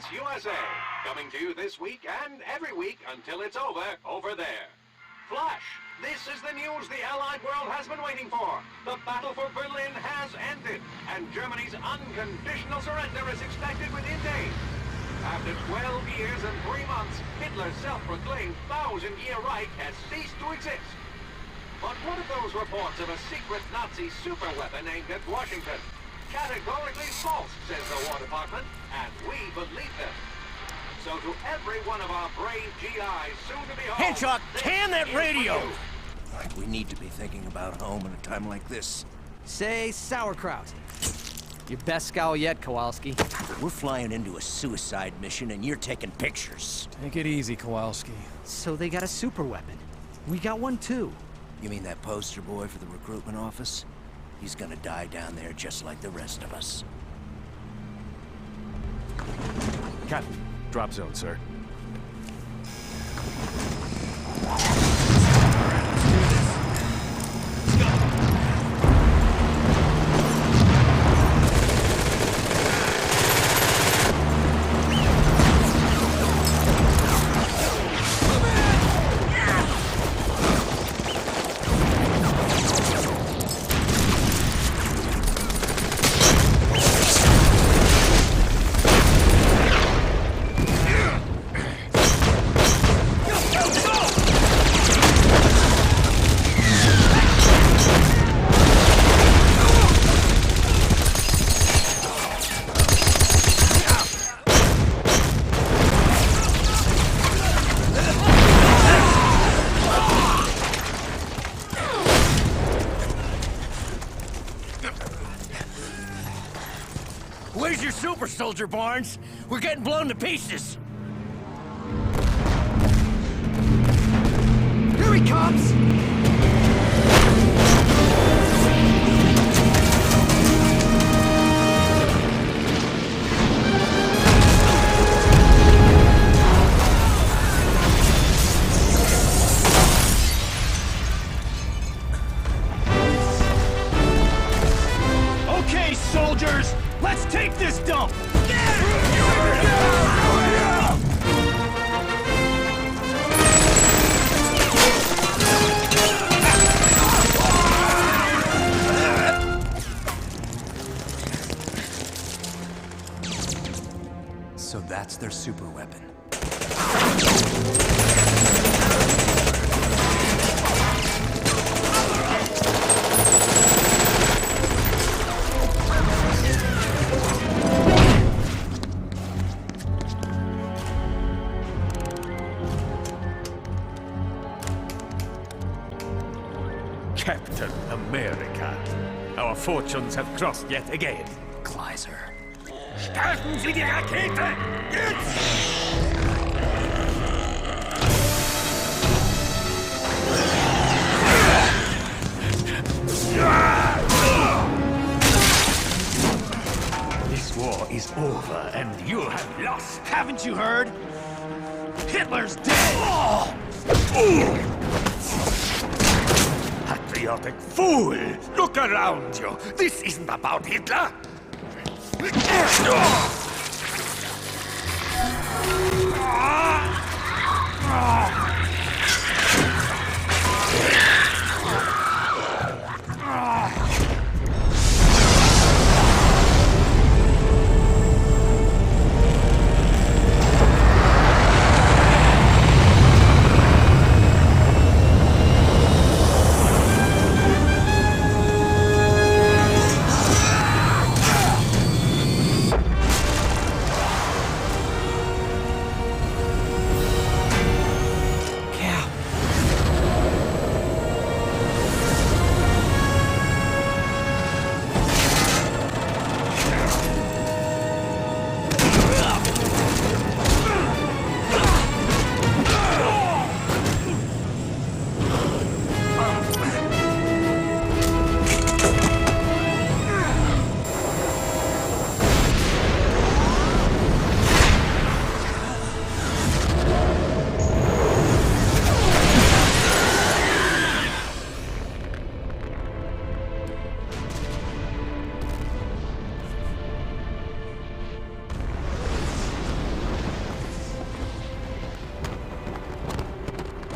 Dance USA. Coming to you this week and every week until it's over there. Flash, this is the news the Allied world has been waiting for. The battle for Berlin has ended, and Germany's unconditional surrender is expected within days. After 12 years and 3 months, Hitler's self-proclaimed 1,000-year Reich has ceased to exist. But what of those reports of a secret Nazi superweapon aimed at Washington? Categorically false, says the War Department, and we believe them. So to every one of our brave GIs soon to be home... Hitchcock, can that radio! We need to be thinking about home at a time like this. Say sauerkraut. Your best scowl yet, Kowalski. We're flying into a suicide mission and you're taking pictures. Take it easy, Kowalski. So they got a super weapon. We got one too. You mean that poster boy for the recruitment office? He's gonna die down there just like the rest of us. Captain, drop zone, sir. Where's your super soldier, Barnes? We're getting blown to pieces! Here he comes! Okay, soldiers! Let's take this dump! So that's their super weapon. Captain America. Our fortunes have crossed yet again. Kleiser. Starten Sie die Rakete! Jetzt! This war is over, and you have lost. Haven't you heard? Hitler's dead! Patriotic fool! Look around you! This isn't about Hitler!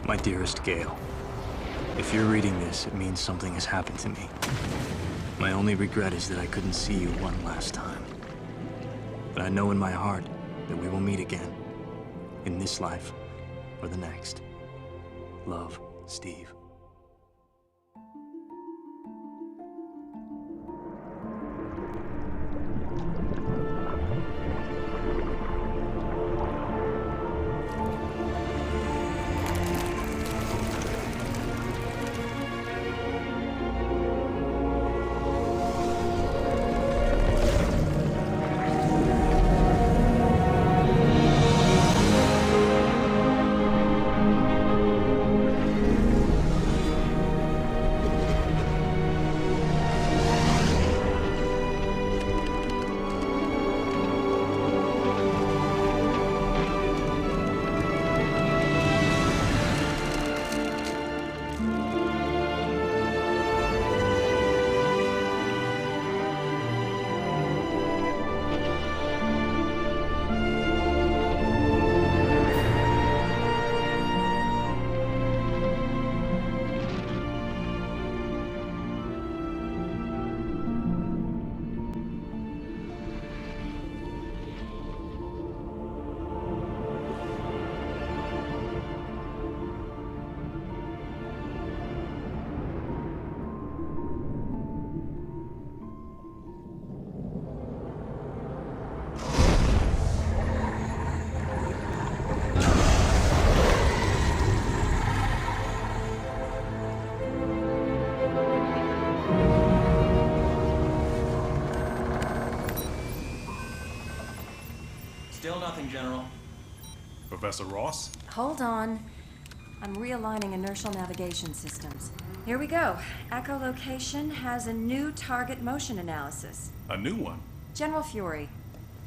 My dearest Gale, if you're reading this, it means something has happened to me. My only regret is that I couldn't see you one last time. But I know in my heart that we will meet again, in this life or the next. Love, Steve. Still nothing, General. Professor Ross? Hold on. I'm realigning inertial navigation systems. Here we go. Echolocation has a new target motion analysis. A new one? General Fury,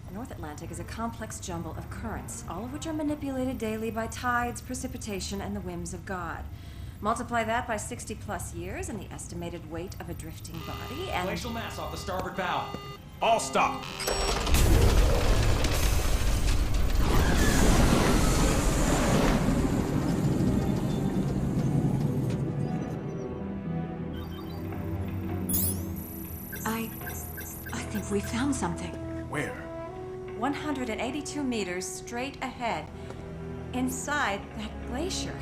the North Atlantic is a complex jumble of currents, all of which are manipulated daily by tides, precipitation, and the whims of God. Multiply that by 60 plus years and the estimated weight of a drifting body, and... Glacial mass off the starboard bow. All stop! I think we found something. Where? 182 meters straight ahead, inside that glacier.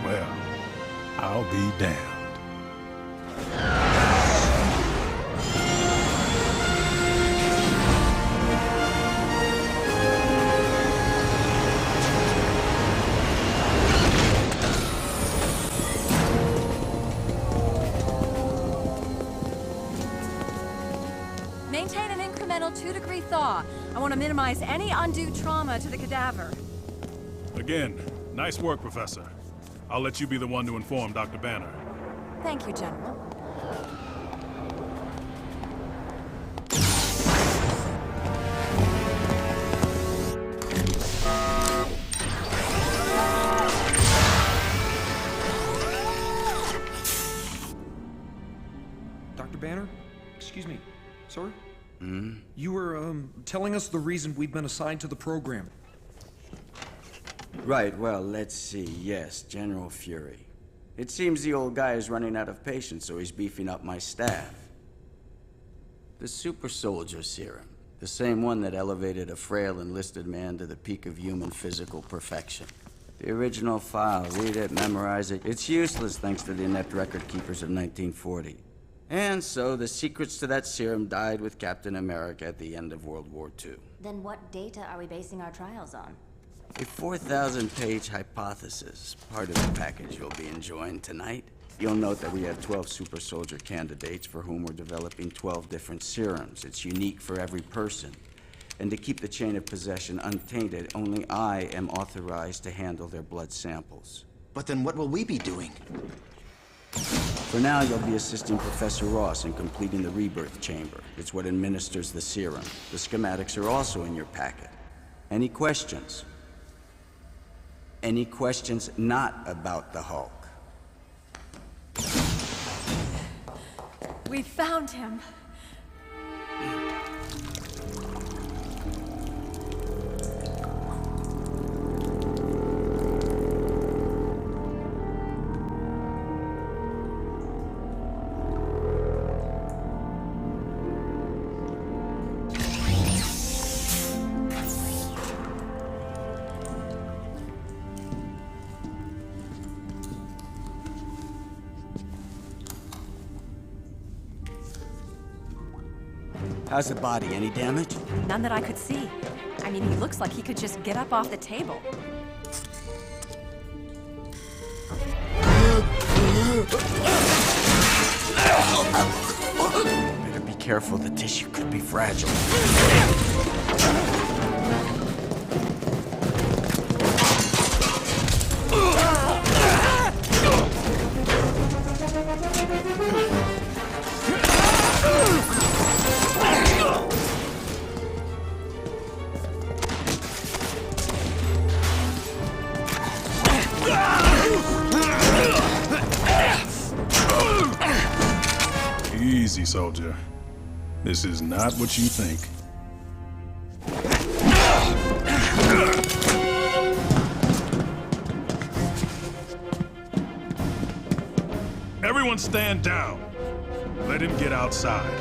Well, I'll be damned. Maintain an incremental 2-degree thaw. I want to minimize any undue trauma to the cadaver. Again, nice work, Professor. I'll let you be the one to inform Dr. Banner. Thank you, General. Dr. Banner? Excuse me. Sir? You were, telling us the reason we've been assigned to the program. Right, well, let's see. Yes, General Fury. It seems the old guy is running out of patience, so he's beefing up my staff. The super soldier serum. The same one that elevated a frail enlisted man to the peak of human physical perfection. The original file. Read it, memorize it. It's useless thanks to the inept record keepers of 1940. And so the secrets to that serum died with Captain America at the end of World War II. Then what data are we basing our trials on? A 4,000-page hypothesis, part of the package you'll be enjoying tonight. You'll note that we have 12 super soldier candidates for whom we're developing 12 different serums. It's unique for every person. And to keep the chain of possession untainted, only I am authorized to handle their blood samples. But then what will we be doing? For now, you'll be assisting Professor Ross in completing the rebirth chamber. It's what administers the serum. The schematics are also in your packet. Any questions? Any questions not about the Hulk? We found him. How's the body? Any damage? None that I could see. I mean, he looks like he could just get up off the table. Better be careful, the tissue could be fragile. Easy, soldier. This is not what you think. Everyone stand down. Let him get outside.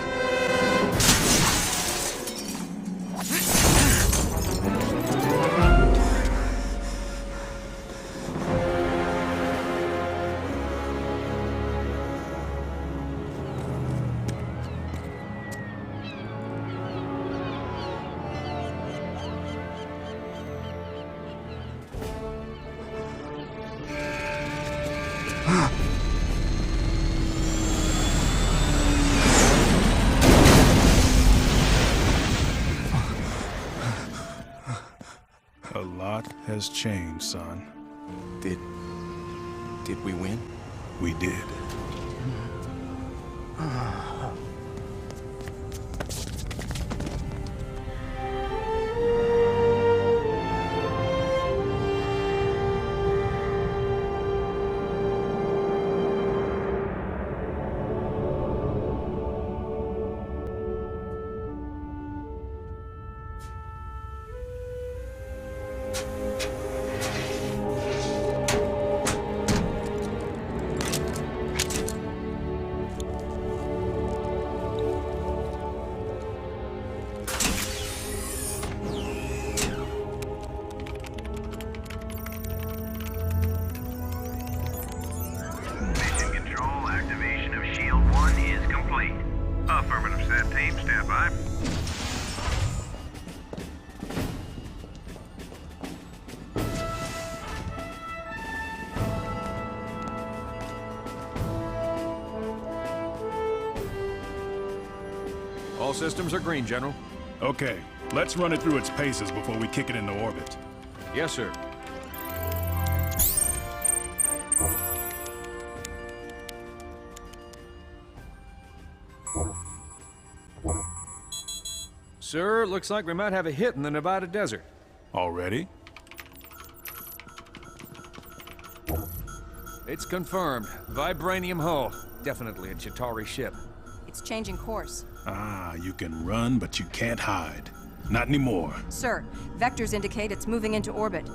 A lot has changed, son. Did we win? We did. Affirmative, set team, stand by. All systems are green, General. Okay, let's run it through its paces before we kick it into orbit. Yes, sir. Sir, looks like we might have a hit in the Nevada desert. Already? It's confirmed. Vibranium hull. Definitely a Chitauri ship. It's changing course. Ah, you can run, but you can't hide. Not anymore. Sir, vectors indicate it's moving into orbit,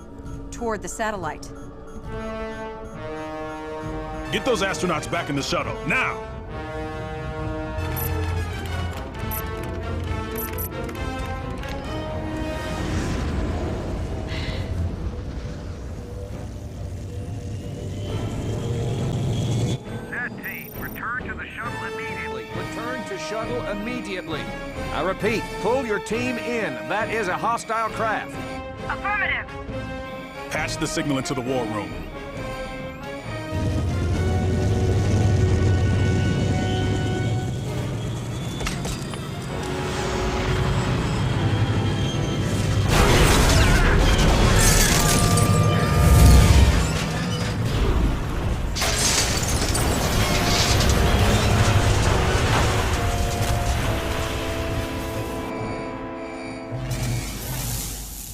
toward the satellite. Get those astronauts back in the shuttle, now! immediately. I repeat, pull your team in. That is a hostile craft. Affirmative. Patch the signal into the war room.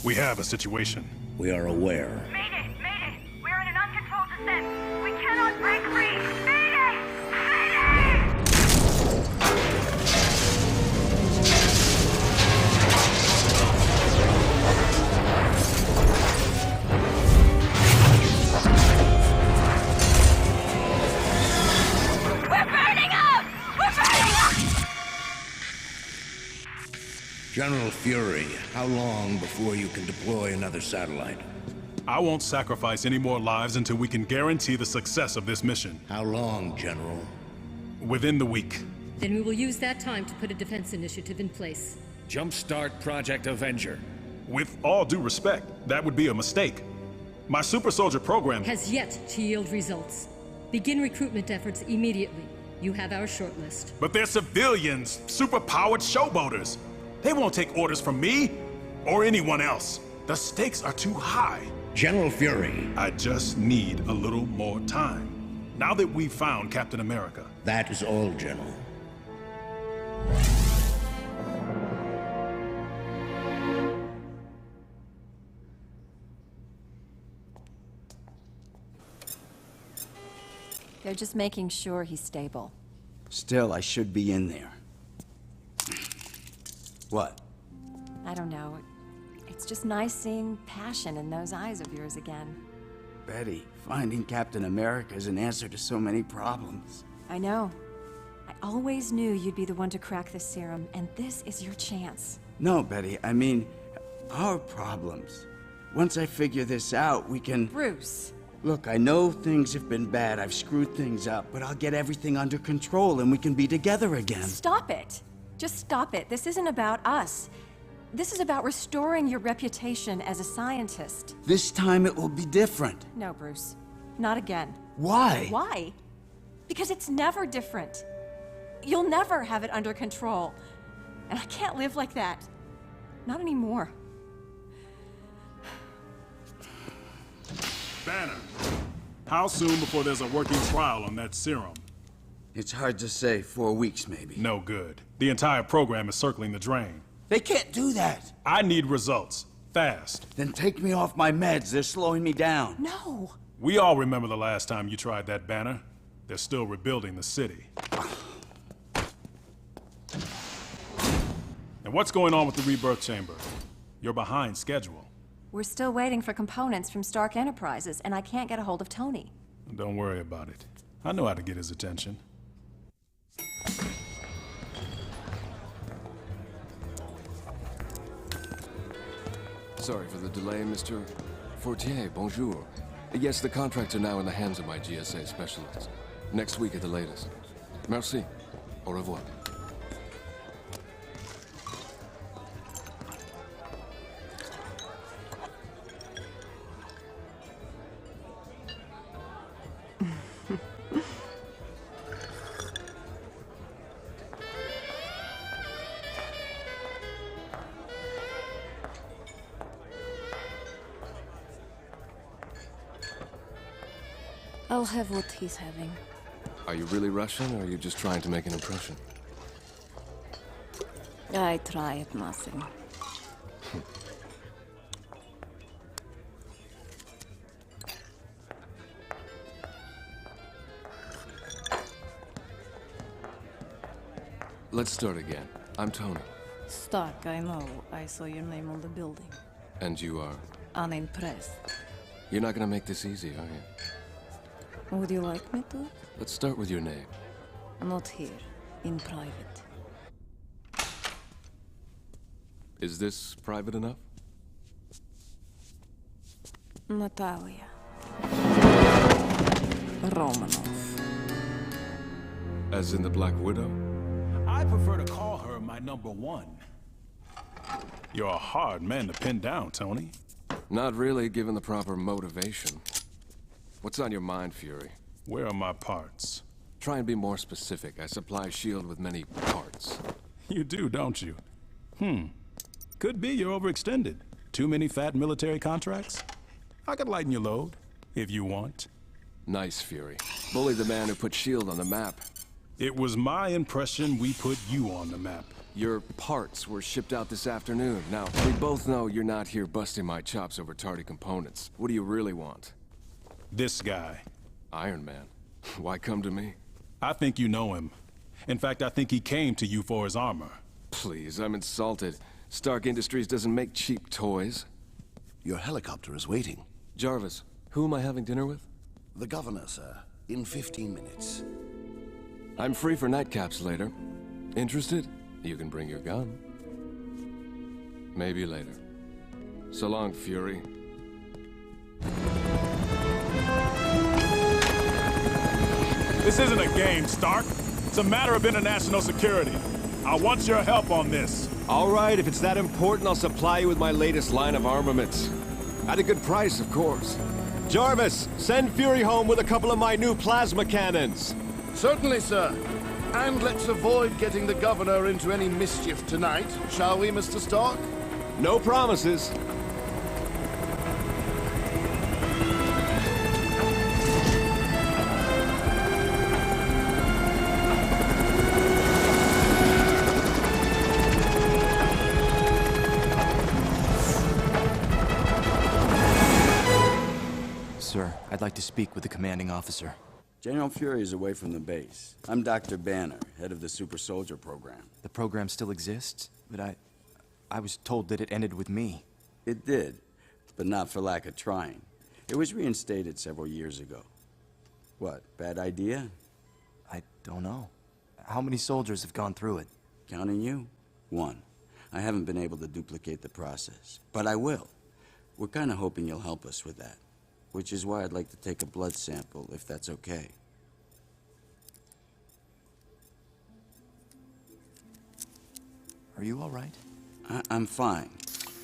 We have a situation. We are aware. Mayday! Mayday! We're in an uncontrolled descent. We cannot break free. Mayday! We're burning up! We're burning up! General Fury, how long before you can deploy another satellite? I won't sacrifice any more lives until we can guarantee the success of this mission. How long, General? Within the week. Then we will use that time to put a defense initiative in place. Jumpstart Project Avenger. With all due respect, that would be a mistake. My super soldier program has yet to yield results. Begin recruitment efforts immediately. You have our shortlist. But they're civilians, super-powered showboaters. They won't take orders from me or anyone else. The stakes are too high. General Fury. I just need a little more time. Now that we've found Captain America. That is all, General. They're just making sure he's stable. Still, I should be in there. What? I don't know. It's just nice seeing passion in those eyes of yours again. Betty, finding Captain America is an answer to so many problems. I know. I always knew you'd be the one to crack this serum, and this is your chance. No, Betty, I mean, our problems. Once I figure this out, we can... Bruce. Look, I know things have been bad, I've screwed things up, but I'll get everything under control and we can be together again. Stop it! Just stop it. This isn't about us. This is about restoring your reputation as a scientist. This time it will be different. No, Bruce. Not again. Why? Why? Because it's never different. You'll never have it under control. And I can't live like that. Not anymore. Banner, how soon before there's a working trial on that serum? It's hard to say. 4 weeks, maybe. No good. The entire program is circling the drain. They can't do that. I need results. Fast. Then take me off my meds. They're slowing me down. No. We all remember the last time you tried that, Banner. They're still rebuilding the city. And what's going on with the rebirth chamber? You're behind schedule. We're still waiting for components from Stark Enterprises, and I can't get a hold of Tony. Don't worry about it. I know how to get his attention. Sorry for the delay, Mr. Fortier. Bonjour. Yes, the contracts are now in the hands of my GSA specialists. Next week at the latest. Merci. Au revoir. I'll have what he's having. Are you really Russian, or are you just trying to make an impression? I try at nothing. Let's start again. I'm Tony. Stark, I know. I saw your name on the building. And you are? Unimpressed. You're not gonna make this easy, are you? Would you like me to? Let's start with your name. Not here. In private. Is this private enough? Natalia. Romanov. As in the Black Widow? I I prefer to call her my number one. You're a hard man to pin down, Tony. Not really, given the proper motivation. What's on your mind, Fury? Where are my parts? Try and be more specific. I supply S.H.I.E.L.D. with many parts. You do, don't you? Could be you're overextended. Too many fat military contracts? I could lighten your load, if you want. Nice, Fury. Bully the man who put S.H.I.E.L.D. on the map. It was my impression we put you on the map. Your parts were shipped out this afternoon. Now, we both know you're not here busting my chops over tardy components. What do you really want? This guy. Iron Man. Why come to me? I think you know him. In fact, I think he came to you for his armor. Please, I'm insulted. Stark Industries doesn't make cheap toys. Your helicopter is waiting. Jarvis, who am I having dinner with? The governor, sir. In 15 minutes. I'm free for nightcaps later. Interested? You can bring your gun. Maybe later. So long, Fury. This isn't a game, Stark. It's a matter of international security. I want your help on this. All right, if it's that important, I'll supply you with my latest line of armaments. At a good price, of course. Jarvis, send Fury home with a couple of my new plasma cannons. Certainly, sir. And let's avoid getting the governor into any mischief tonight, shall we, Mr. Stark? No promises. Sir, I'd like to speak with the commanding officer. General Fury is away from the base. I'm Dr. Banner, head of the Super Soldier program. The program still exists, but I was told that it ended with me. It did, but not for lack of trying. It was reinstated several years ago. What, bad idea? I don't know. How many soldiers have gone through it? Counting you? 1. I haven't been able to duplicate the process, but I will. We're kind of hoping you'll help us with that. Which is why I'd like to take a blood sample, if that's okay. Are you all right? I'm fine.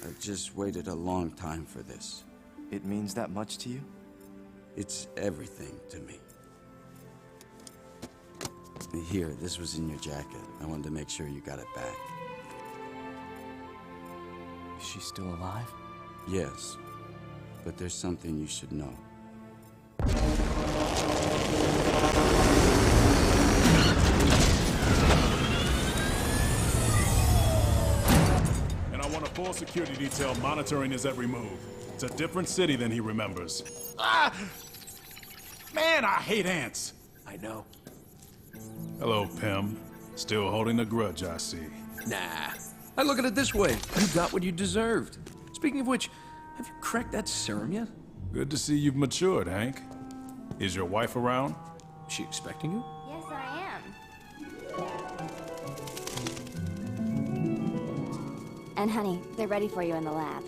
I've just waited a long time for this. It means that much to you? It's everything to me. Here, this was in your jacket. I wanted to make sure you got it back. Is she still alive? Yes. But there's something you should know. And I want a full security detail monitoring his every move. It's a different city than he remembers. Ah! Man, I hate ants. I know. Hello, Pym. Still holding a grudge, I see. Nah. I look at it this way. You got what you deserved. Speaking of which, have you cracked that serum yet? Good to see you've matured, Hank. Is your wife around? Is she expecting you? Yes, I am. And honey, they're ready for you in the lab.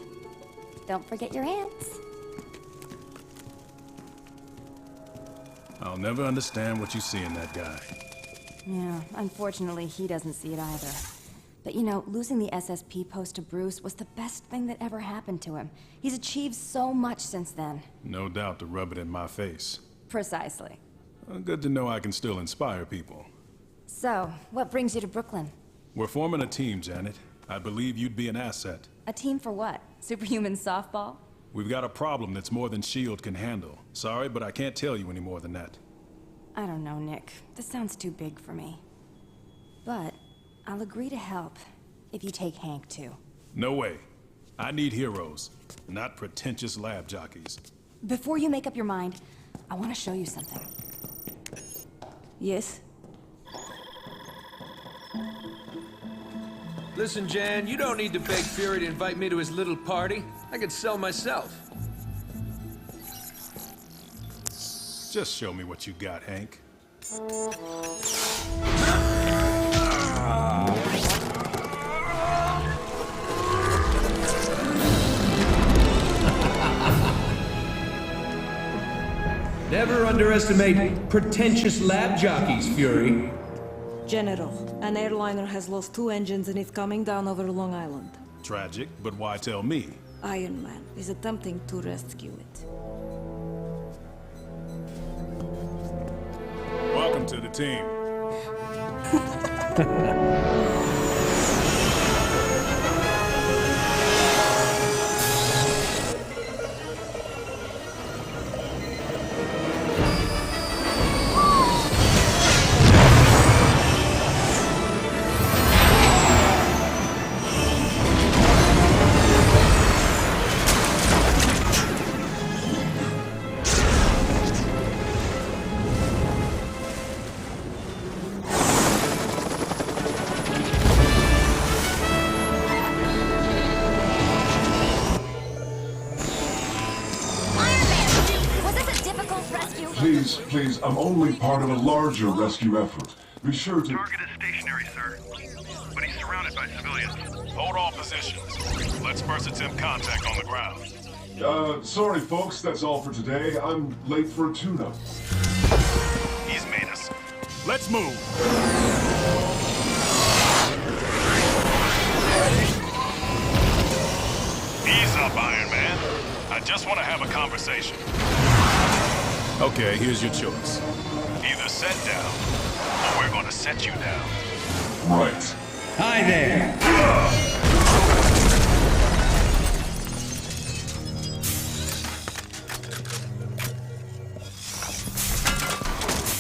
Don't forget your ants. I'll never understand what you see in that guy. Yeah, unfortunately, he doesn't see it either. But you know, losing the SSP post to Bruce was the best thing that ever happened to him. He's achieved so much since then. No doubt to rub it in my face. Precisely. Well, good to know I can still inspire people. So, what brings you to Brooklyn? We're forming a team, Janet. I believe you'd be an asset. A team for what? Superhuman softball? We've got a problem that's more than S.H.I.E.L.D. can handle. Sorry, but I can't tell you any more than that. I don't know, Nick. This sounds too big for me. But I'll agree to help if you take Hank too. No way. I need heroes, not pretentious lab jockeys. Before you make up your mind, I want to show you something. Yes? Listen, Jan, you don't need to beg Fury to invite me to his little party. I could sell myself. Just show me what you got, Hank. Never underestimate pretentious lab jockeys, Fury. General, an airliner has lost 2 engines and is coming down over Long Island. Tragic, but why tell me? Iron Man is attempting to rescue it. Welcome to the team. Please, I'm only part of a larger rescue effort. Be sure to... Target is stationary, sir. But he's surrounded by civilians. Hold all positions. Let's first attempt contact on the ground. Sorry folks, that's all for today. I'm late for a tune-up. He's made us. Let's move. Ease up, Iron Man. I just want to have a conversation. Okay, here's your choice. Either set down, or we're gonna set you down. Right. Hi there.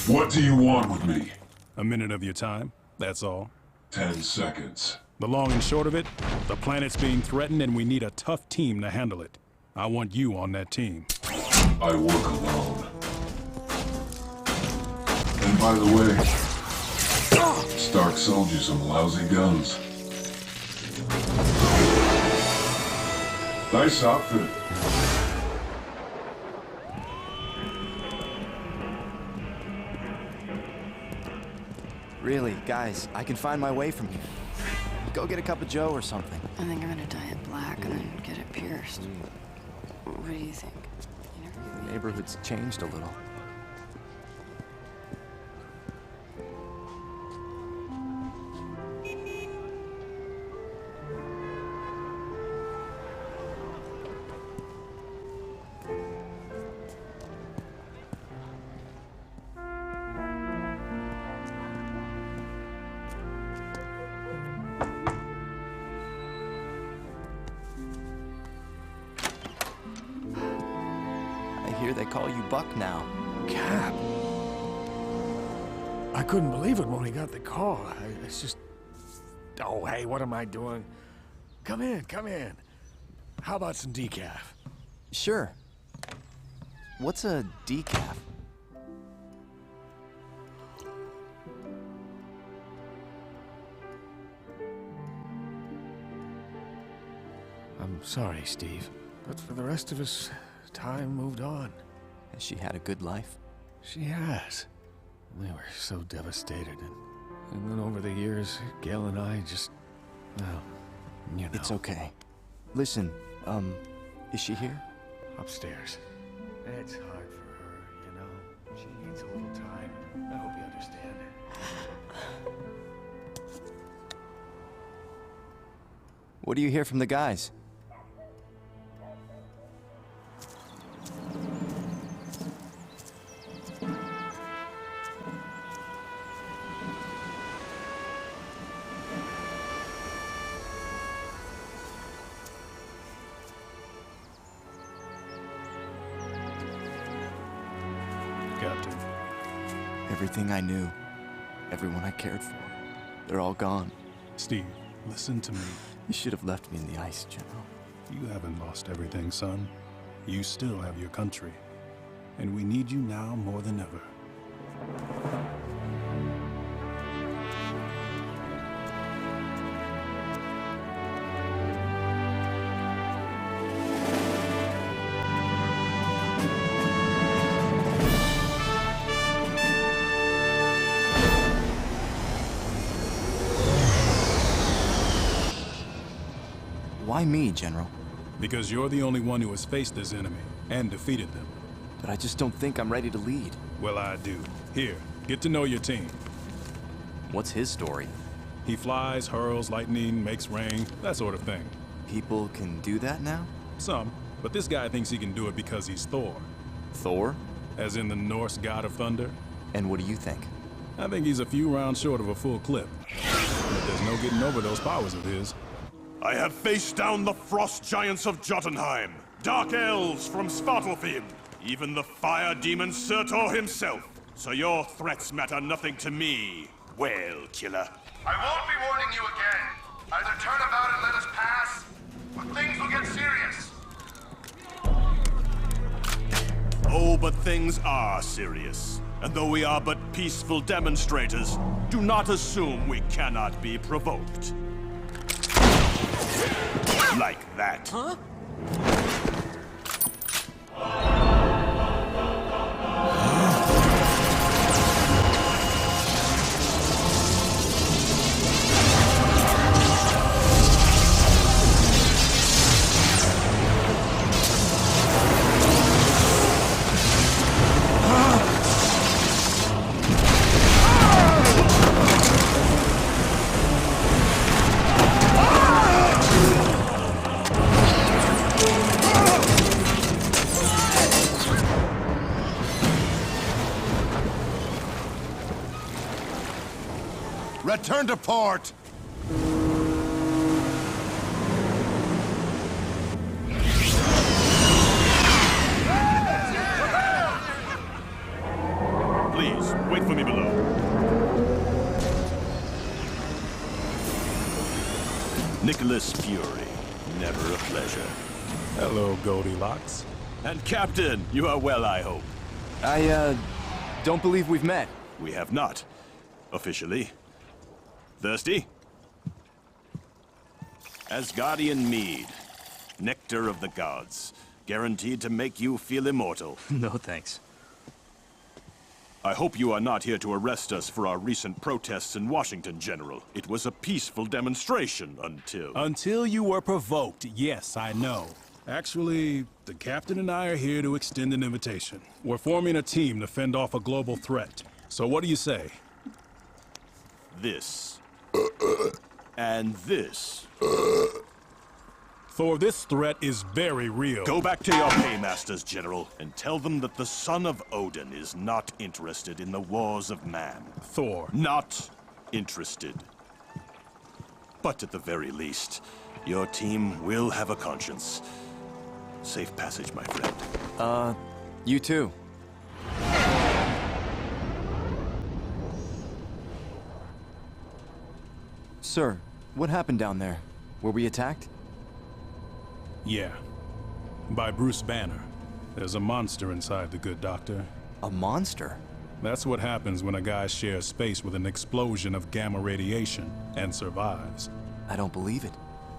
What do you want with me? A minute of your time, that's all. 10 seconds. The long and short of it, the planet's being threatened and we need a tough team to handle it. I want you on that team. I work alone. And by the way, Stark sold you some lousy guns. Nice outfit. Really, guys, I can find my way from here. Go get a cup of joe or something. I think I'm gonna dye it black and then get it pierced. What do you think? The neighborhood's changed a little. I hear they call you Buck now. Cap. I couldn't believe it when we got the call. It's just... Oh, hey, what am I doing? Come in, come in. How about some decaf? Sure. What's a decaf? I'm sorry, Steve. But for the rest of us, time moved on. Has she had a good life? She has. We were so devastated. And then over the years, Gail and I just... Well, you know. It's okay. Listen, is she here? Upstairs. It's hard for her, you know. She needs a little time. I hope you understand. What do you hear from the guys? Captain. Everything I knew, everyone I cared for, they're all gone. Steve, listen to me. You should have left me in the ice, General. You haven't lost everything, son. You still have your country. And we need you now more than ever. Why me, General? Because you're the only one who has faced this enemy and defeated them. But I just don't think I'm ready to lead. Well, I do. Here, get to know your team. What's his story? He flies, hurls, lightning, makes rain, that sort of thing. People can do that now? Some, but this guy thinks he can do it because he's Thor. Thor? As in the Norse god of thunder. And what do you think? I think he's a few rounds short of a full clip. But there's no getting over those powers of his. I have faced down the frost giants of Jotunheim, dark elves from Svartalfheim, even the fire demon Surtur himself. So your threats matter nothing to me, whale killer. I won't be warning you again. Either turn about and let us pass, or things will get serious. Oh, but things are serious. And though we are but peaceful demonstrators, do not assume we cannot be provoked. Like that. Huh? Return to port! Please, wait for me below. Nicholas Fury, never a pleasure. Hello, Goldilocks. And Captain, you are well, I hope. I, don't believe we've met. We have not. Officially. Thirsty? Asgardian mead. Nectar of the gods. Guaranteed to make you feel immortal. No, thanks. I hope you are not here to arrest us for our recent protests in Washington, General. It was a peaceful demonstration until... Until you were provoked, yes, I know. Actually, the captain and I are here to extend an invitation. We're forming a team to fend off a global threat. So what do you say? This. And this. Thor, this threat is very real. Go back to your paymasters, General, and tell them that the son of Odin is not interested in the wars of man. Thor. Not interested. But at the very least, your team will have a conscience. Safe passage, my friend. You too. Sir, what happened down there? Were we attacked? Yeah. By Bruce Banner. There's a monster inside the good doctor. A monster? That's what happens when a guy shares space with an explosion of gamma radiation and survives. I don't believe it.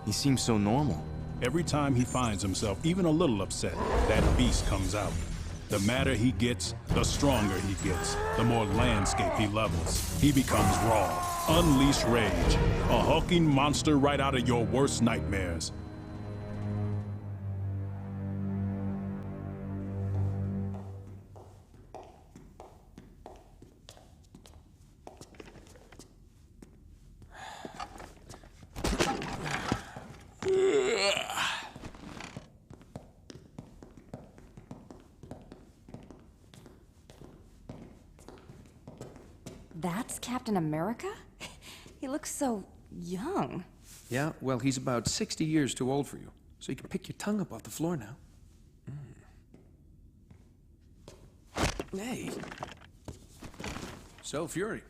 He seems so normal. Every time he finds himself even a little upset, that beast comes out. The madder he gets, the stronger he gets, the more landscape he levels. He becomes raw, unleashed rage, a hulking monster right out of your worst nightmares. That's Captain America? He looks so young. Yeah, well, he's about 60 years too old for you. So you can pick your tongue up off the floor now. Hey. So, Fury,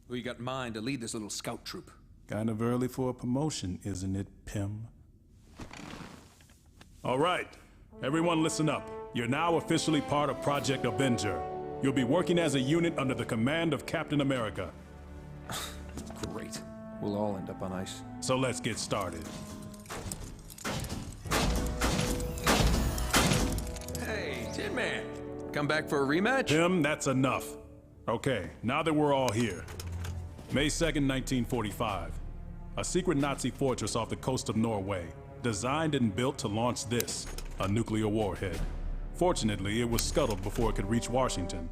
who you got in mind to lead this little scout troop? Kind of early for a promotion, isn't it, Pym? All right, everyone listen up. You're now officially part of Project Avenger. You'll be working as a unit under the command of Captain America. Great. We'll all end up on ice. So let's get started. Hey, Tin Man. Come back for a rematch? Pym, that's enough. Okay, now that we're all here. May 2nd, 1945. A secret Nazi fortress off the coast of Norway, designed and built to launch this, a nuclear warhead. Fortunately, it was scuttled before it could reach Washington,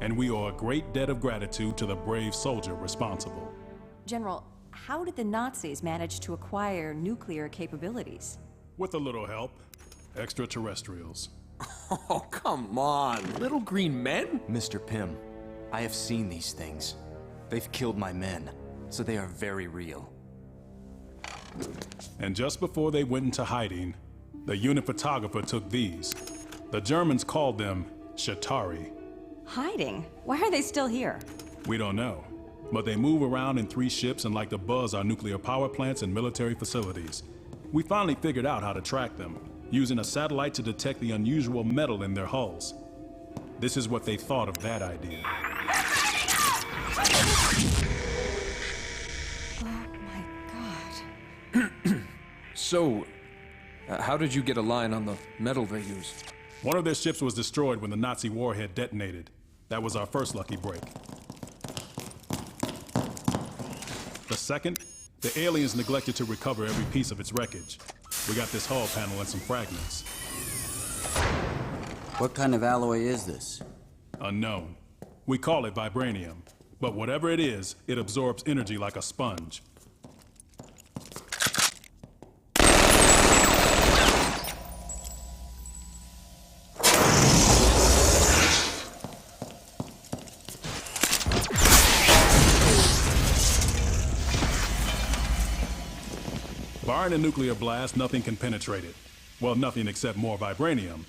and we owe a great debt of gratitude to the brave soldier responsible. General, how did the Nazis manage to acquire nuclear capabilities? With a little help. Extraterrestrials. Oh, come on. Little green men? Mr. Pym, I have seen these things. They've killed my men, so they are very real. And just before they went into hiding, the unit photographer took these. The Germans called them Shatari. Hiding? Why are they still here? We don't know, but they move around in 3 ships and like to buzz our nuclear power plants and military facilities. We finally figured out how to track them, using a satellite to detect the unusual metal in their hulls. This is what they thought of that idea. Oh my god. So, how did you get a line on the metal they used? One of their ships was destroyed when the Nazi warhead detonated. That was our first lucky break. The second, the aliens neglected to recover every piece of its wreckage. We got this hull panel and some fragments. What kind of alloy is this? Unknown. We call it vibranium. But whatever it is, it absorbs energy like a sponge. Barring a nuclear blast, nothing can penetrate it. Well, nothing except more vibranium.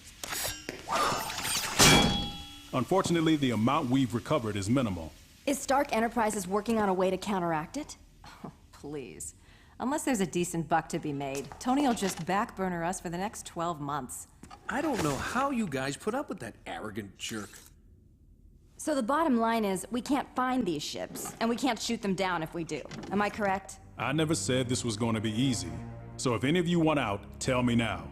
Unfortunately, the amount we've recovered is minimal. Is Stark Enterprises working on a way to counteract it? Oh, please. Unless there's a decent buck to be made, Tony will just backburner us for the next 12 months. I don't know how you guys put up with that arrogant jerk. So the bottom line is, we can't find these ships, and we can't shoot them down if we do. Am I correct? I never said this was going to be easy. So if any of you want out, tell me now.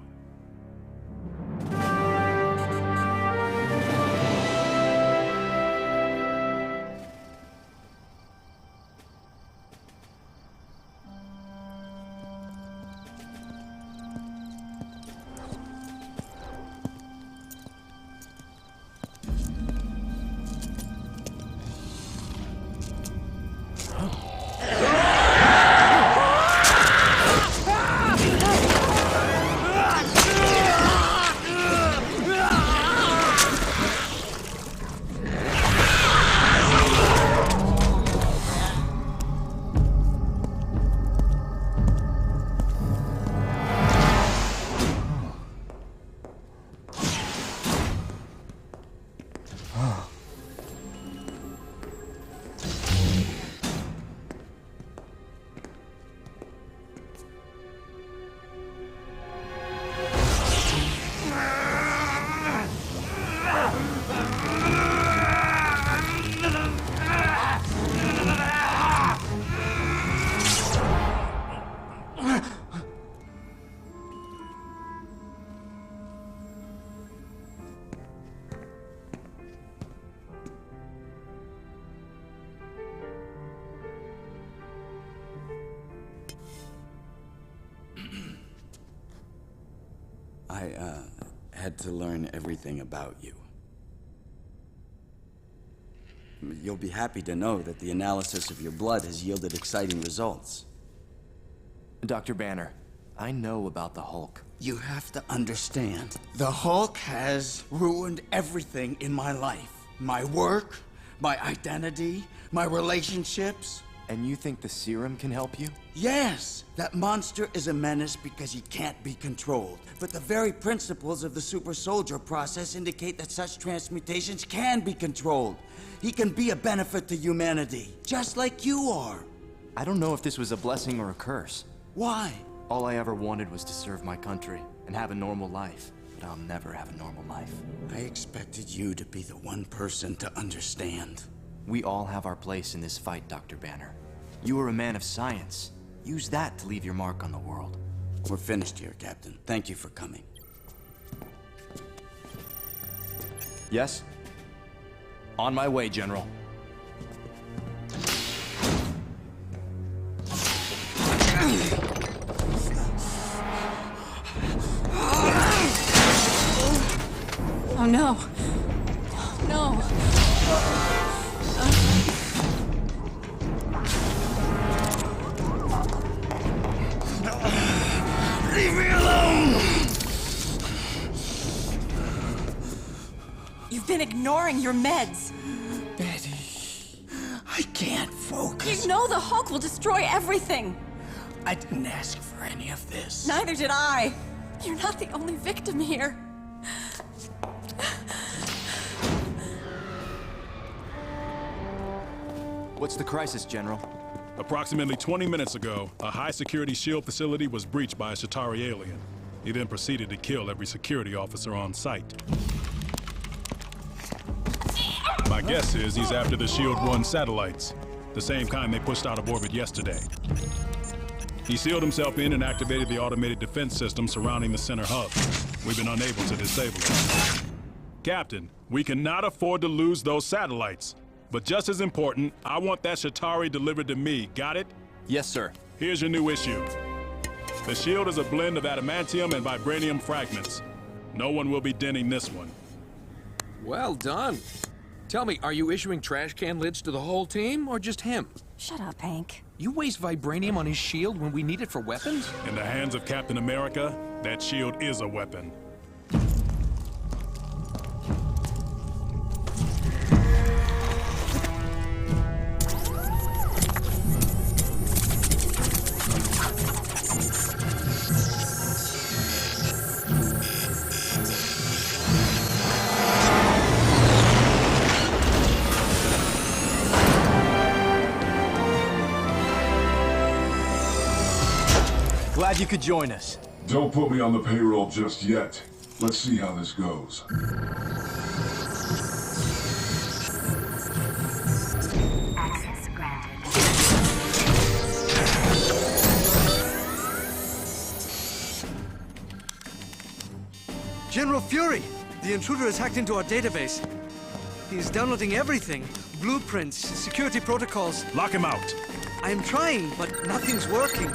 I had to learn everything about you. You'll be happy to know that the analysis of your blood has yielded exciting results. Dr. Banner, I know about the Hulk. You have to understand, the Hulk has ruined everything in my life. My work, my identity, my relationships. And you think the serum can help you? Yes! That monster is a menace because he can't be controlled. But the very principles of the super soldier process indicate that such transmutations can be controlled. He can be a benefit to humanity, just like you are. I don't know if this was a blessing or a curse. Why? All I ever wanted was to serve my country and have a normal life. But I'll never have a normal life. I expected you to be the one person to understand. We all have our place in this fight, Dr. Banner. You are a man of science. Use that to leave your mark on the world. We're finished here, Captain. Thank you for coming. Yes? On my way, General. Oh no. No. You've been ignoring your meds. Betty, I can't focus. You know the Hulk will destroy everything. I didn't ask for any of this. Neither did I. You're not the only victim here. What's the crisis, General? Approximately 20 minutes ago, a high-security shield facility was breached by a Chitauri alien. He then proceeded to kill every security officer on site. My guess is he's after the Shield-1 satellites, the same kind they pushed out of orbit yesterday. He sealed himself in and activated the automated defense system surrounding the center hub. We've been unable to disable it. Captain, we cannot afford to lose those satellites. But just as important, I want that Chitauri delivered to me. Got it? Yes, sir. Here's your new issue. The shield is a blend of adamantium and vibranium fragments. No one will be denting this one. Well done. Tell me, are you issuing trash can lids to the whole team, or just him? Shut up, Hank. You waste vibranium on his shield when we need it for weapons? In the hands of Captain America, that shield is a weapon. Glad you could join us. Don't put me on the payroll just yet. Let's see how this goes. Access granted. General Fury! The intruder has hacked into our database. He's downloading everything. Blueprints, security protocols. Lock him out! I am trying, but nothing's working.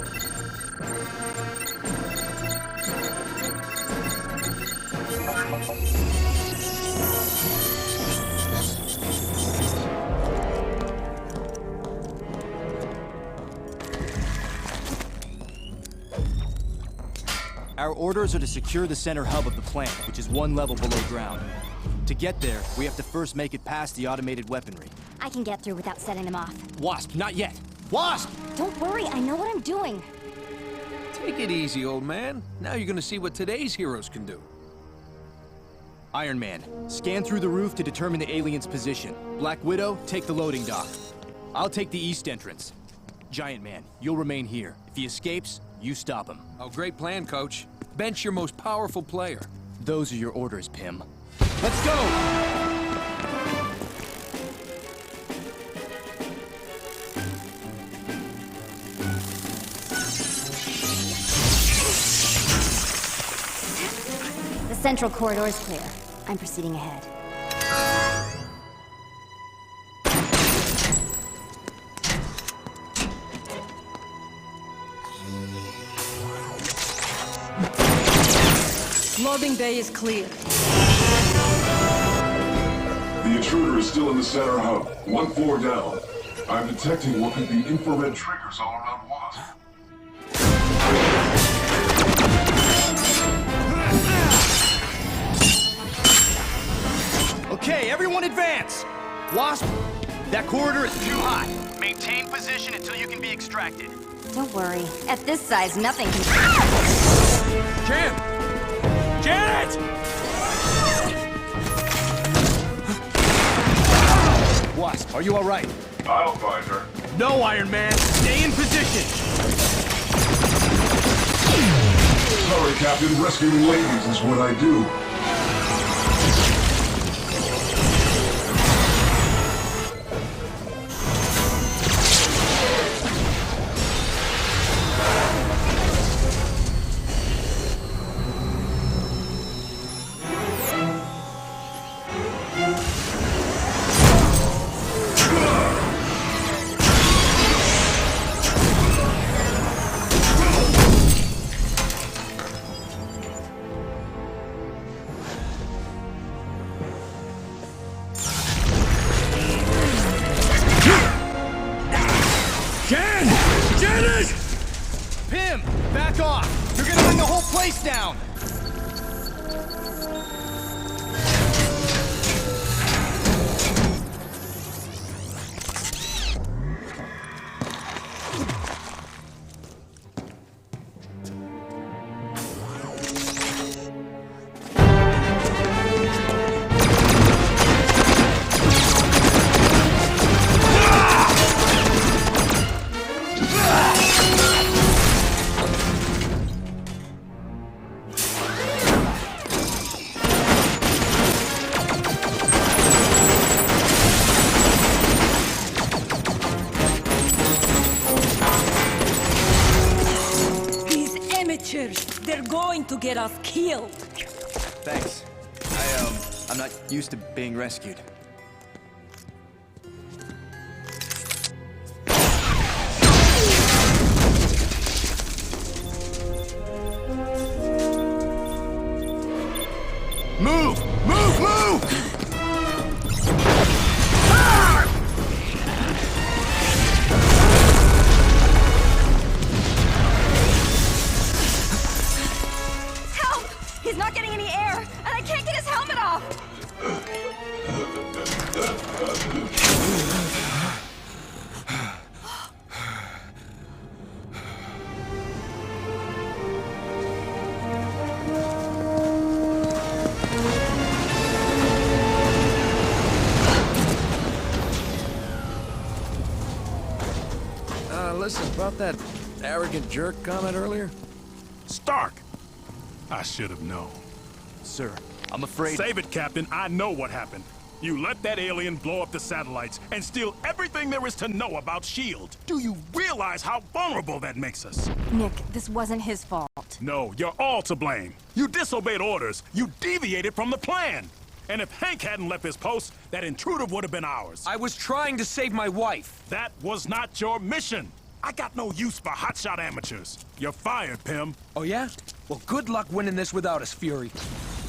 Our orders are to secure the center hub of the plant, which is 1 level below ground. To get there, we have to first make it past the automated weaponry. I can get through without setting them off. Wasp, not yet! Wasp! Don't worry, I know what I'm doing. Take it easy, old man. Now you're gonna see what today's heroes can do. Iron Man, scan through the roof to determine the alien's position. Black Widow, take the loading dock. I'll take the east entrance. Giant Man, you'll remain here. If he escapes, you stop him. Oh, great plan, Coach. Bench your most powerful player. Those are your orders, Pym. Let's go! The central corridor is clear. I'm proceeding ahead. Loading bay is clear. The intruder is still in the center hub, 1 floor down. I'm detecting what could be infrared triggers all around Wasp. Okay, everyone advance! Wasp, that corridor is too hot. Maintain position until you can be extracted. Don't worry. At this size, nothing can... Jan! Janet! Wasp, are you all right? I'll find her. No, Iron Man. Stay in position. Sorry, Captain. Rescuing ladies is what I do. Pym, back off! You're gonna bring the whole place down! get us killed. Thanks. I'm not used to being rescued. Move! Move! Move! Help! He's not getting any air, and I can't get his helmet off! Listen, about that arrogant jerk comment earlier? Stark! I should have known. Sir, I'm afraid... Save it, Captain. I know what happened. You let that alien blow up the satellites and steal everything there is to know about S.H.I.E.L.D. Do you realize how vulnerable that makes us? Nick, this wasn't his fault. No, you're all to blame. You disobeyed orders. You deviated from the plan. And if Hank hadn't left his post, that intruder would have been ours. I was trying to save my wife. That was not your mission. I got no use for hotshot amateurs. You're fired, Pym. Oh, yeah? Well, good luck winning this without us, Fury.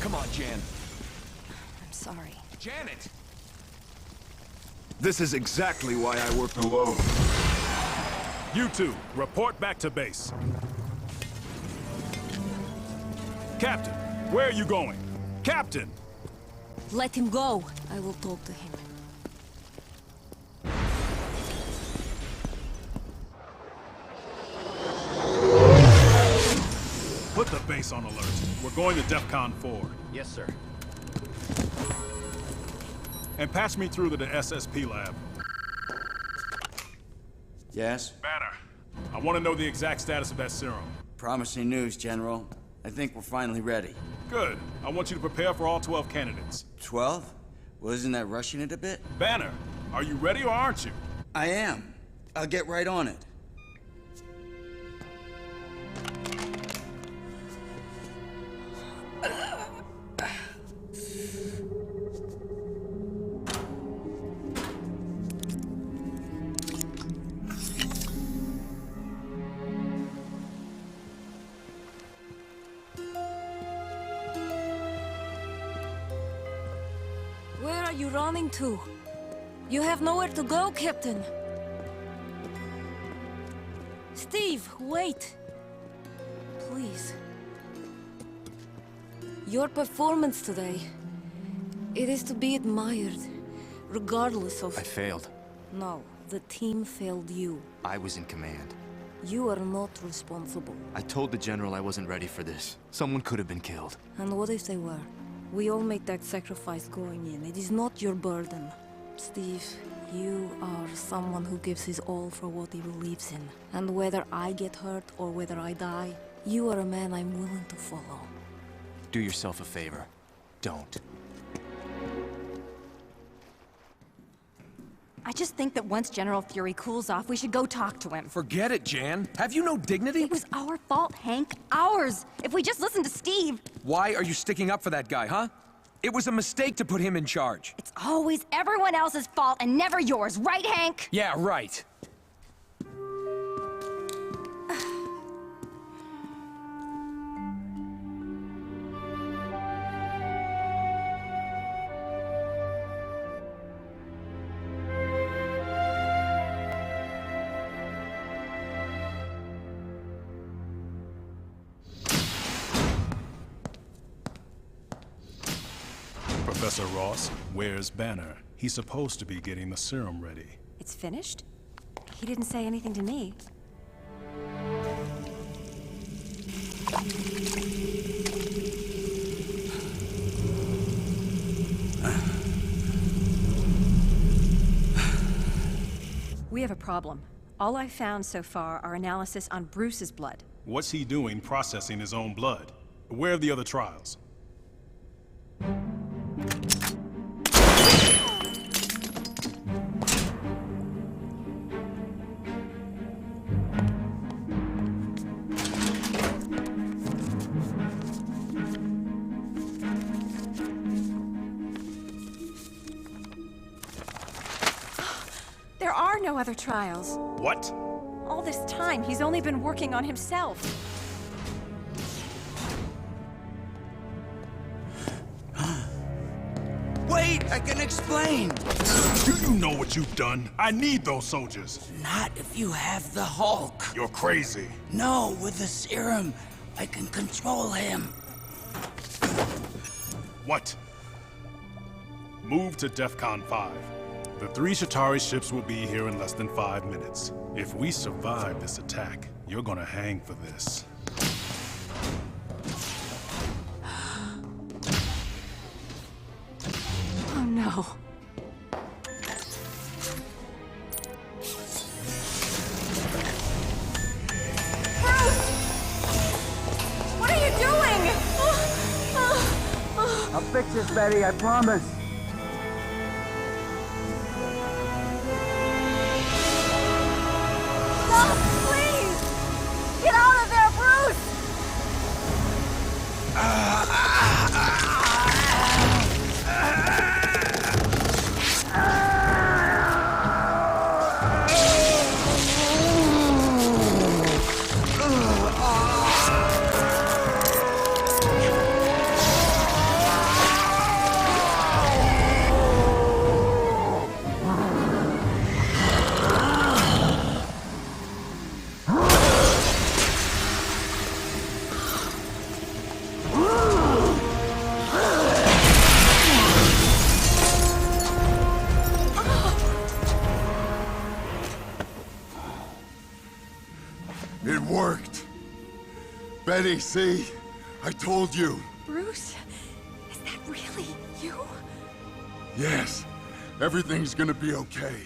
Come on, Jan. I'm sorry. Janet! This is exactly why I work alone. You two, report back to base. Captain, where are you going? Captain! Let him go. I will talk to him. Put the base on alert. We're going to DEFCON 4. Yes, sir. And patch me through to the SSP lab. Yes? Banner, I want to know the exact status of that serum. Promising news, General. I think we're finally ready. Good. I want you to prepare for all 12 candidates. 12? Well, isn't that rushing it a bit? Banner, are you ready or aren't you? I am. I'll get right on it. Where are you running to? You have nowhere to go, Captain. Steve, wait. Please. Your performance today, it is to be admired, regardless of... I failed. No, the team failed you. I was in command. You are not responsible. I told the General I wasn't ready for this. Someone could have been killed. And what if they were? We all make that sacrifice going in. It is not your burden. Steve, you are someone who gives his all for what he believes in. And whether I get hurt or whether I die, you are a man I'm willing to follow. Do yourself a favor. Don't. I just think that once General Fury cools off, we should go talk to him. Forget it, Jan. Have you no dignity? It was our fault, Hank. Ours. If we just listened to Steve. Why are you sticking up for that guy, huh? It was a mistake to put him in charge. It's always everyone else's fault and never yours, right, Hank? Yeah, right. Professor Ross, where's Banner? He's supposed to be getting the serum ready. It's finished? He didn't say anything to me. We have a problem. All I've found so far are analysis on Bruce's blood. What's he doing processing his own blood? Where are the other trials? no other trials. What? All this time, he's only been working on himself. Wait, I can explain. Do you know what you've done? I need those soldiers. Not if you have the Hulk. You're crazy. No, with the serum, I can control him. What? Move to DEFCON 5. The 3 Shatari ships will be here in less than 5 minutes. If we survive this attack, you're gonna hang for this. Oh no. What are you doing? I'll fix this, Betty, I promise. Stop, please! Get out of there, Bruce! It worked. Betty, see? I told you. Bruce, is that really you? Yes. Everything's gonna be okay.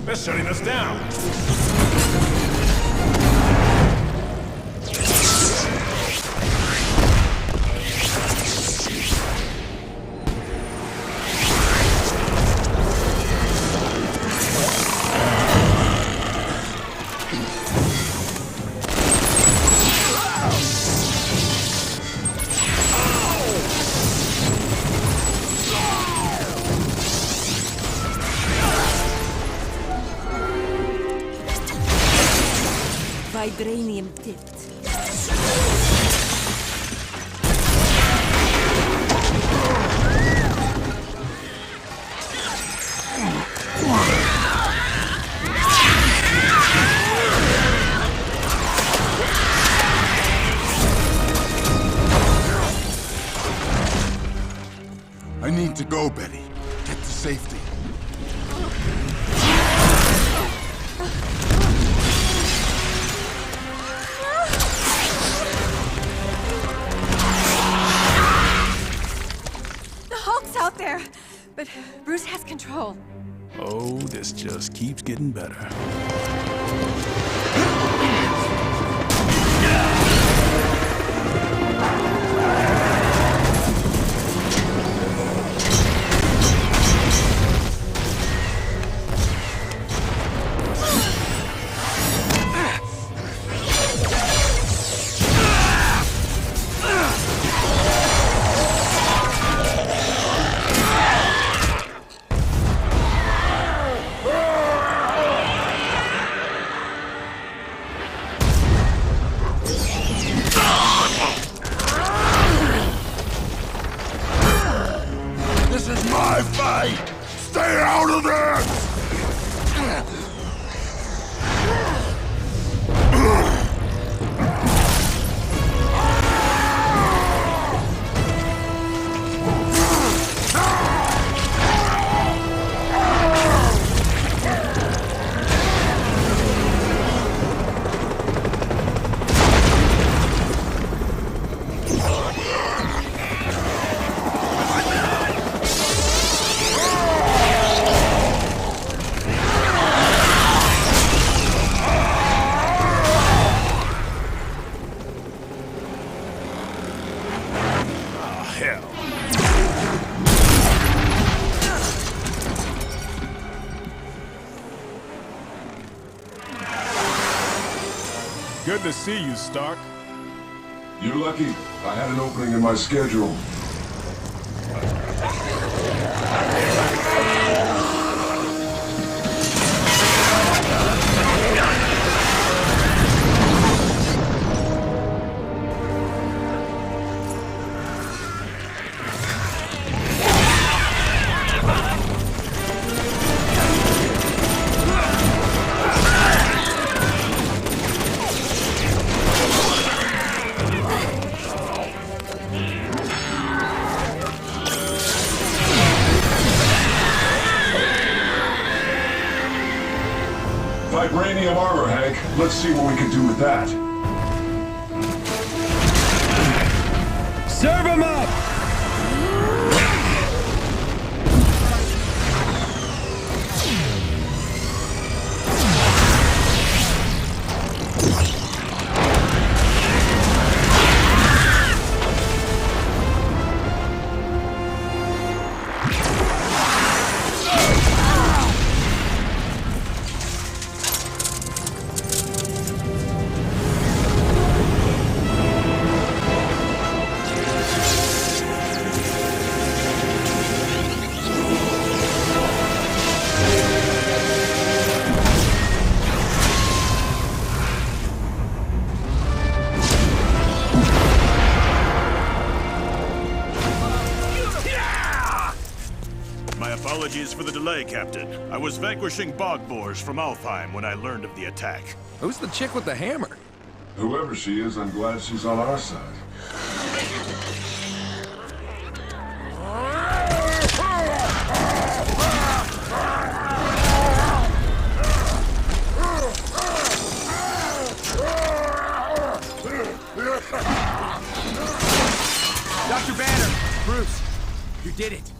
They're shutting us down. Vibranium tipped. I need to go, Betty. Get to safety. just keeps getting better. This is my fight! Stay out of this! Good to see you, Stark. You're lucky. I had an opening in my schedule. Vibranium armor, Hank. Let's see what we can do with that. Serve him up! Apologies for the delay, Captain. I was vanquishing bog boars from Alfheim when I learned of the attack. Who's the chick with the hammer? Whoever she is, I'm glad she's on our side. Dr. Banner! Bruce, you did it!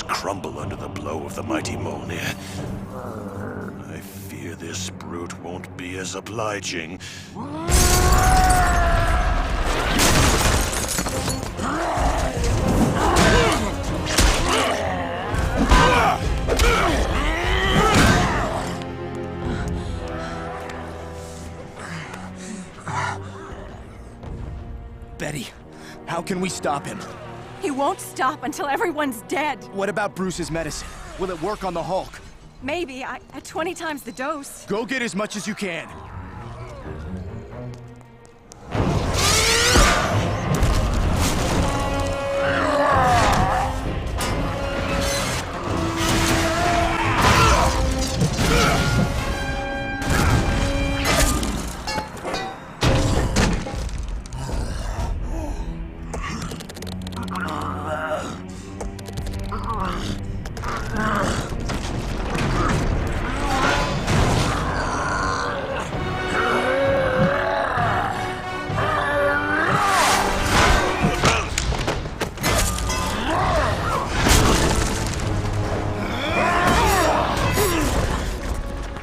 Crumble under the blow of the mighty Mjolnir. I fear this brute won't be as obliging. Betty, how can we stop him? He won't stop until everyone's dead. What about Bruce's medicine? Will it work on the Hulk? Maybe, at 20 times the dose. Go get as much as you can.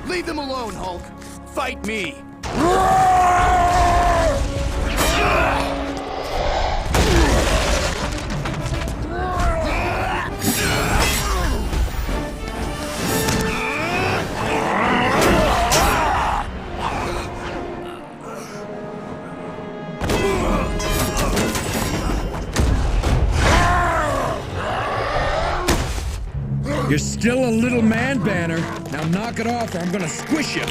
Leave them alone, Hulk. Fight me. You're still a little man, Banner. Now knock it off or I'm gonna squish you.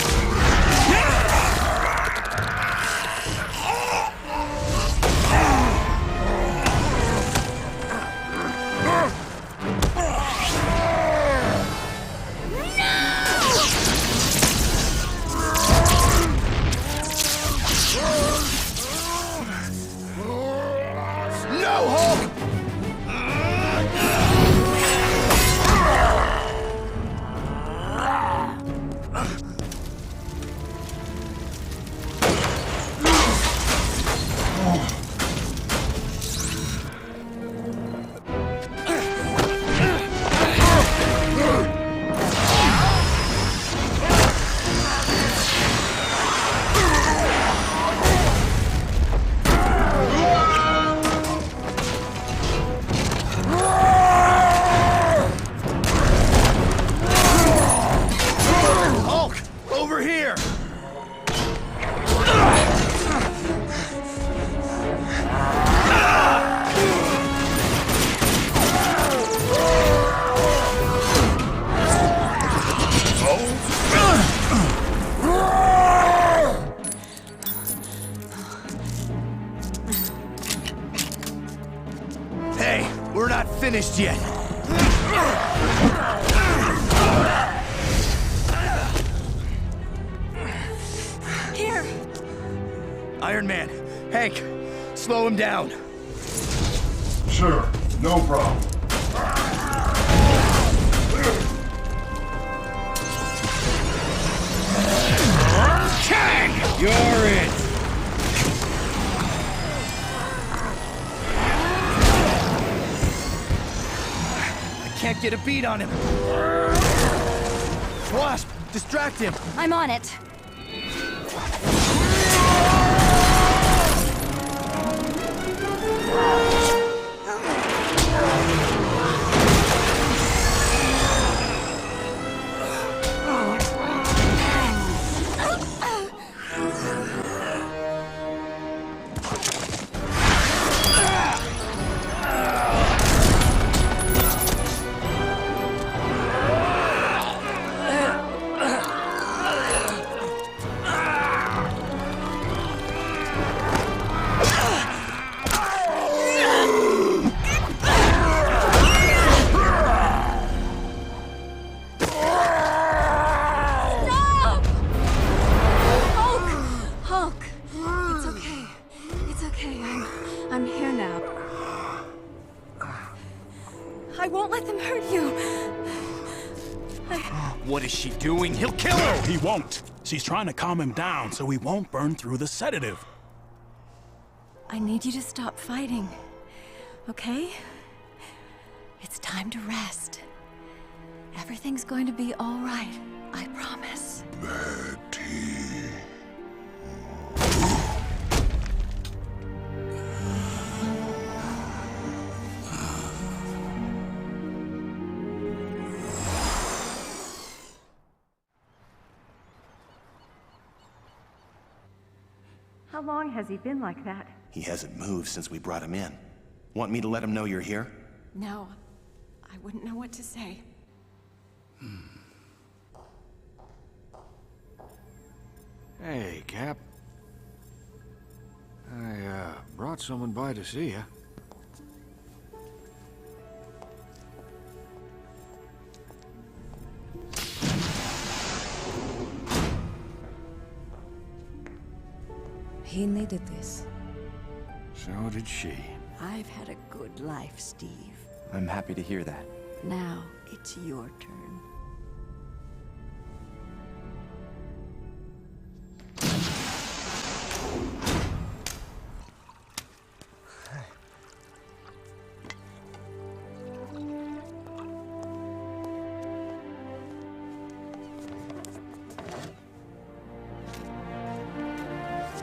No, Hulk! Hulk, over here! Hey, we're not finished yet. Here! Iron Man, Hank, slow him down. Sure, no problem. Kang! You're it! I can't get a beat on him. Wasp, distract him. I'm on it. I'm here now. I won't let them hurt you. What is she doing? He'll kill her! No, he won't. She's trying to calm him down so he won't burn through the sedative. I need you to stop fighting, okay? It's time to rest. Everything's going to be all right, I promise. Betty. How long has he been like that? He hasn't moved since we brought him in. Want me to let him know you're here? No. I wouldn't know what to say. Hey, Cap. I, brought someone by to see you. He needed this. So did she. I've had a good life, Steve. I'm happy to hear that. Now, it's your turn.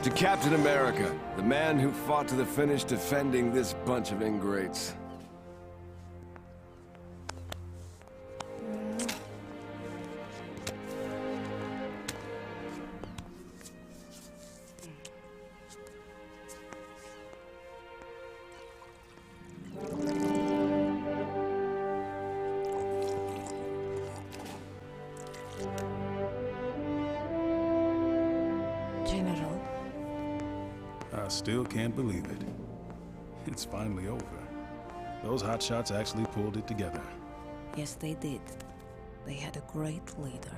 To Captain America, the man who fought to the finish defending this bunch of ingrates. General. I still can't believe it. It's finally over. Those hotshots actually pulled it together. Yes, they did. They had a great leader.